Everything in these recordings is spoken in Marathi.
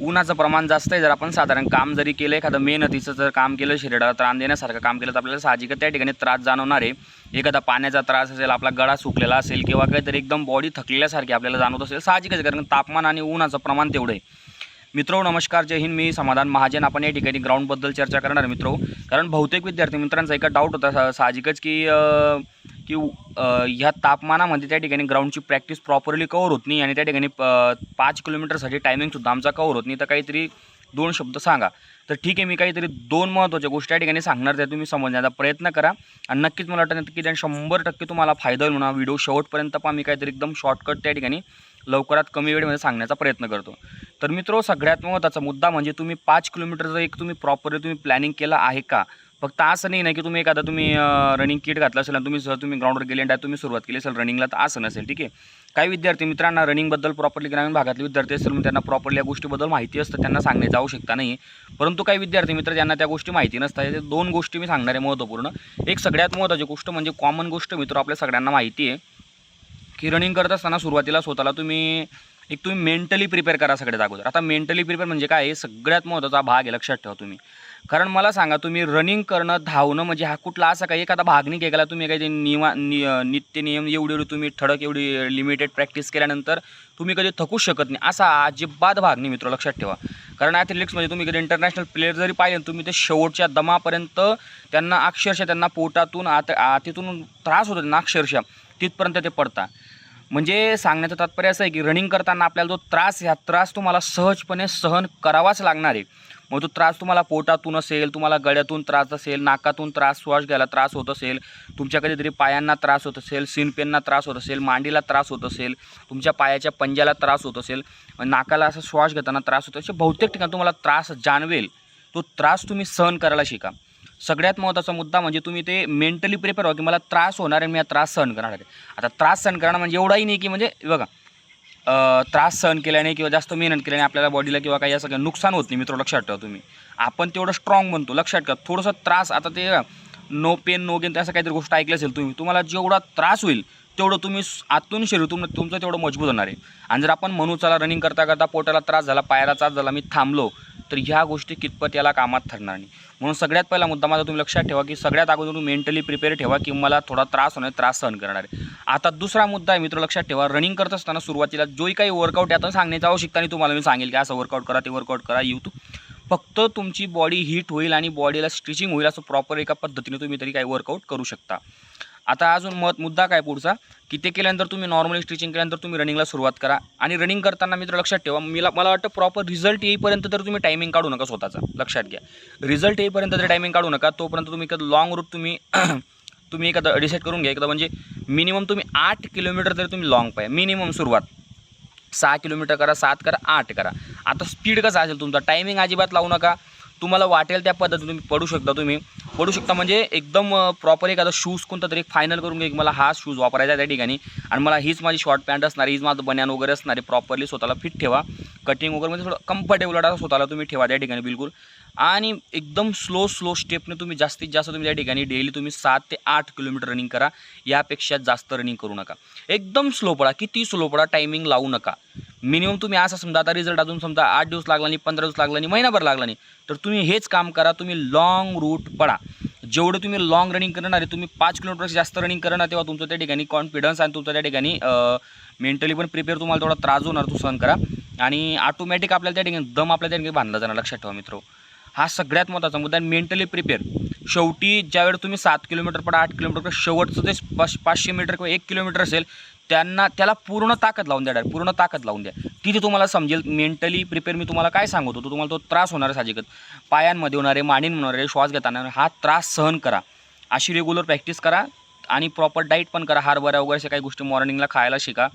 उन्हाचं प्रमाण जास्त आहे, जर आपण साधारण काम जरी केलं, एखादं मेहनतीचं जर काम केलं, शरीराला त्रास देण्यासारखं काम केलं, तर आपल्याला साहजिकच त्या ठिकाणी त्रास जाणवणार आहे. एखादा पाण्याचा त्रास असेल, आपला गळा सुकलेला असेल किंवा काहीतरी एकदम बॉडी थकलेल्यासारखी आपल्याला जाणवत असेल, साहजिकच, कारण तापमान आणि उन्हाचं प्रमाण तेवढं आहे. मित्रो नमस्कार, जय हिंद. मी समाधान महाजन. आपण या ठिकाणी ग्राउंडबद्दल चर्चा करणार मित्रो, कारण बहुतेक विद्यार्थी मित्रांचा एक डाऊट होता साहजिकच की ह्या तापमानामध्ये त्या ठिकाणी ग्राउंडची प्रॅक्टिस प्रॉपरली कव्हर होत नाही आणि त्या ठिकाणी 5 किलोमीटरसाठी टायमिंगसुद्धा आमचा कव्हर होत नाही, तर काहीतरी 2 शब्द सांगा. तर ठीक आहे, मी काहीतरी 2 महत्त्वाच्या गोष्टी या ठिकाणी सांगणार, त्या तुम्ही समजण्याचा प्रयत्न करा आणि नक्कीच मला वाटतं की 100% तुम्हाला फायदा होईल म्हणून व्हिडिओ शेवटपर्यंत पहा. मी काहीतरी एकदम शॉर्टकट त्या ठिकाणी लवकरात कमी वेळेमध्ये सांगण्याचा प्रयत्न करतो. तर मित्रो, सगळ्यात महत्त्वाचा मुद्दा म्हणजे तुम्ही 5 किलोमीटरचं एक तुम्ही प्रॉपरली तुम्ही प्लॅनिंग केलं आहे का. फक्त असं नाही की तुम्ही एखादा तुम्ही रनिंग किट घातलं असेल आणि तुम्ही ग्राउंडवर गेले आणि तुम्ही सुरुवात केली असेल रनिंगला, तर असं नसेल. ठीक आहे, काही विद्यार्थी मित्रांना रनिंगबद्दल प्रॉपरली ग्रामीण भागातले विद्यार्थी असेल म्हणून त्यांना प्रॉपरली या गोष्टीबद्दल माहिती असतं, त्यांना सांगण्याची आवश्यकता नाही. परंतु काही विद्यार्थी मित्र ज्यांना त्या गोष्टी माहिती नसतात, ते 2 गोष्टी मी सांगणार आहे महत्त्वपूर्ण. एक सगळ्यात महत्त्वाची गोष्ट म्हणजे कॉमन गोष्ट मित्र आपल्या सगळ्यांना माहिती आहे की रनिंग करत असताना सुरुवातीला स्वतःला तुम्ही मेंटली प्रिपेअर करा सगळ्यात अगोदर. आता मेंटली प्रिपेअर म्हणजे काय, हे सगळ्यात महत्त्वाचा भाग आहे, लक्षात ठेवा तुम्ही. कारण मला सांगा, तुम्ही रनिंग करणं, धावणं म्हणजे हा कुठला असा काही एखादा भाग नाही केला तुम्ही काही नित्य नियम एवढी तुम्ही ठळक एवढी लिमिटेड प्रॅक्टिस केल्यानंतर तुम्ही कधी थकूच शकत नाही, असा अजिबात भाग नाही मित्र, लक्षात ठेवा. कारण ॲथलेटिक्समध्ये तुम्ही कधी इंटरनॅशनल प्लेयर जरी पाहिले, तुम्ही ते शेवटच्या दमापर्यंत त्यांना अक्षरशः त्यांना पोटातून आतीतून त्रास होतो त्यांना, अक्षरशः तिथपर्यंत ते पडता. म्हणजे सांगण्याचं तात्पर्य असं आहे की रनिंग करताना आपल्याला जो त्रास, ह्या त्रास तुम्हाला सहजपणे सहन करावाच लागणार आहे. मग तो त्रास तुम्हाला पोटातून असेल, तुम्हाला गळ्यातून त्रास असेल, नाकातून त्रास, श्वास घ्यायला त्रास होत असेल, तुमच्या कधीतरी पायांना त्रास होत असेल, सिनपेनना त्रास होत असेल, मांडीला त्रास होत असेल, तुमच्या पायाच्या पंजाला त्रास होत असेल, नाकाला असं श्वास घेताना त्रास होतो, असे बहुतेक ठिकाणी तुम्हाला त्रास जाणवेल. तो त्रास तुम्ही सहन करायला शिका. सगळ्यात महत्त्वाचा मुद्दा म्हणजे तुम्ही ते मेंटली प्रिपेअर व्हा की मला त्रास होणार आहे, मी हा त्रास सहन करणार आहे. आता त्रास सहन करणं म्हणजे एवढाही नाही की म्हणजे बघा, त्रास सहन केल्याने किंवा जास्त मेहनत केल्याने आपल्याला बॉडीला किंवा काही असं काही नुकसान होत नाही मित्र, लक्षात ठेवा तुम्ही. आपण तेवढं स्ट्रॉंग बनतो, लक्षात ठेवा. थोडंसं त्रास, आता ते नो पेन नो गेन असं काहीतरी गोष्ट ऐकली असेल तुम्ही, तुम्हाला जेवढा त्रास होईल तेवढं तुम्ही आतून शरीरातून तुमचं तेवढं मजबूत होणार आहे. आणि जर आपण म्हणू चला रनिंग करता करता पोटाला त्रास झाला, पायाला त्रास झाला, मी थांबलो, तर ह्या गोष्टी कितपत याला कामात ठरणार नाही. म्हणून सगळ्यात पहिला मुद्दा माझा तुम्ही लक्षात ठेवा की सगळ्यात अगोदर तुम्ही मेंटली प्रिपेअर ठेवा की मला थोडा त्रास होणार, त्रास सहन करणार आहे. आता दुसरा मुद्दा आहे मित्र, लक्षात ठेवा. रनिंग करत असताना सुरुवातीला जोही काही वर्कआउट आता सांगण्याची आवश्यकता नाही तुम्हाला, मी सांगेल की असं वर्कआउट करा, ते वर्कआउट करा, फक्त तुमची बॉडी हीट होईल आणि बॉडीला स्ट्रेचिंग होईल असं प्रॉपर एका पद्धतीने तुम्ही तरी काही वर्कआउट करू शकता. आता अजून मुद्दा काय पुढचा, की ते केल्यानंतर तुम्ही नॉर्मली स्ट्रेचिंग केल्यानंतर तुम्ही रनिंगला सुरुवात करा. आणि रनिंग करताना मित्र लक्षात ठेवा, मला वाटतं प्रॉपर रिझल्ट येईपर्यंत तर तुम्ही टायमिंग काढू नका स्वतःचा, लक्षात घ्या. रिझल्ट येईपर्यंत तरी टायमिंग काढू नका, तोपर्यंत तुम्ही एखादं लॉंग रूट तुम्ही एखादं डिसाईड करून घ्या. एकदा म्हणजे मिनिमम तुम्ही 8 किलोमीटर तरी तुम्ही लॉंग पाहिजे, मिनिमम सुरुवात 6 किलोमीटर करा, 7 करा, 8 करा. आता स्पीड कसा असेल तुमचा, टायमिंग अजिबात लावू नका. तुम्हाला वाटेल त्या पद्धतीने तुम्ही पडू शकता म्हणजे एकदम प्रॉपर एखादा शूज कोणता तरी फायनल करून घ्या की मला हा शूज वापरायचा आहे त्या ठिकाणी आणि मला हीच माझी शॉर्ट पॅन्ट असणार, हीच माझं बन्यान वगैरे असणार आहे. प्रॉपरली स्वतःला फिट ठेवा, कटिंग वगैरे म्हणजे थोडं कम्फर्टेबल वाटा स्वतःला तुम्ही ठेवा त्या ठिकाणी बिलकुल. आणि एकदम स्लो स्टेपने तुम्ही जास्तीत जास्त तुम्ही त्या ठिकाणी डेली तुम्ही 7 ते 8 किलोमीटर रनिंग करा, यापेक्षा जास्त रनिंग करू नका. एकदम स्लो पडा, किती स्लो पडा, टायमिंग लावू नका. मिनिमम तुम्ही असं समजा, आता रिझल्ट अजून समजा 8 दिवस लागला नाही, 15 दिवस लागला नाही, महिनाभर लागला नाही, तर तुम्ही हेच काम करा, तुम्ही लाँग रूट पडा. जेवढं तुम्ही लाँग रनिंग करणार आहे, तुम्ही 5 किलोमीटरपेक्षा जास्त रनिंग करणार, तेव्हा तुमचं त्या ठिकाणी कॉन्फिडन्स आणि तुमचं त्या ठिकाणी मेंटली पण प्रिपेअर, तुम्हाला थोडा त्रास होणार, तो सहन करा. आणि ऑटोमॅटिक आपल्याला त्या ठिकाणी दम आपल्या त्या ठिकाणी बांधला जाणार, लक्षात ठेवा मित्र. हा सगळ्यात महत्त्वाचा मुद्दा. Mentally prepare. शेवटी ज्यावेळेस तुम्ही 7 किलोमीटर पडा, 8 किलोमीटर, शेवटचं ते 500 मीटर किंवा 1 किलोमीटर असेल, त्याला पूर्ण ताकद लावून द्या, पूर्ण ताकद लावून द्या. तिथे तुम्हाला समजेल मेंटली प्रिपेअर मी तुम्हाला काय सांगतो, तुम्हाला तो त्रास होणार आहे साहजिकच, पायांमध्ये होणार आहे, मांडींमध्ये होणार आहे, श्वास घेताना हा त्रास सहन करा. अशी रेग्युलर प्रॅक्टिस करा आणि प्रॉपर डाईट पण करा, हरभरा वगैरे अशा काही गोष्टी मॉर्निंगला खायला शिका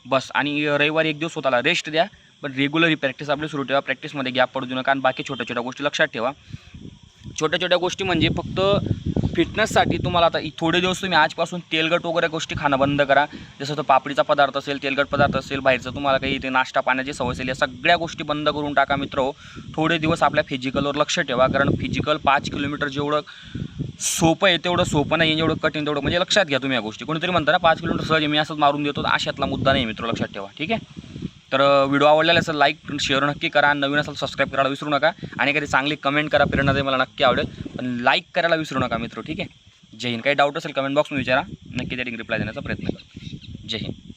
बस. आणि रविवारी 1 दिवस स्वतःला रेस्ट द्या, पण रेग्युलर ही प्रॅक्टिस आपली सुरू ठेवा. प्रॅक्टिसमध्ये गॅप पडू देऊ नका. आणि बाकी छोट्या छोट्या गोष्टी लक्षात ठेवा. छोट्या छोट्या गोष्टी म्हणजे फक्त फिटनेससाठी तुम्हाला आता थोडे दिवस तुम्ही आजपासून तेलकट वगैरे गोष्टी खाणं बंद करा. जसं तो पापडीचा पदार्थ असेल, तेलकट पदार्थ असेल, बाहेरचं तुम्हाला काही ते नाश्ता पाण्याची सवय असेल, या सगळ्या गोष्टी बंद करून टाका मित्र. थोडे दिवस आपल्या फिजिकलवर लक्ष ठेवा, कारण फिजिकल 5 किलोमीटर जेवढं सोपं आहे तेवढं सोपं नाही, जेवढं कठीण तेवढं म्हणजे लक्षात घ्या तुम्ही या गोष्टी. कोणीतरी म्हणता ना 5 किलोमीटर सहज मी असंच मारून देतो, अशातला मुद्दा नाही मित्र, लक्षात ठेवा. ठीक आहे. तर व्हिडिओ आवडलेला असेल लाईक शेअर नक्की करा, नवीन असेल सबस्क्राईब करायला विसरू नका आणि काही चांगली कमेंट करा, प्रेरणा दे, मला नक्की आवडेल. पण लाईक करायला विसरू नका मित्र. ठीक आहे. जय हिंद. काही डाऊट असेल कमेंट बॉक्समध्ये विचारा, नक्की त्या रिप्लाय देण्याचा प्रयत्न करा. जय हिंद.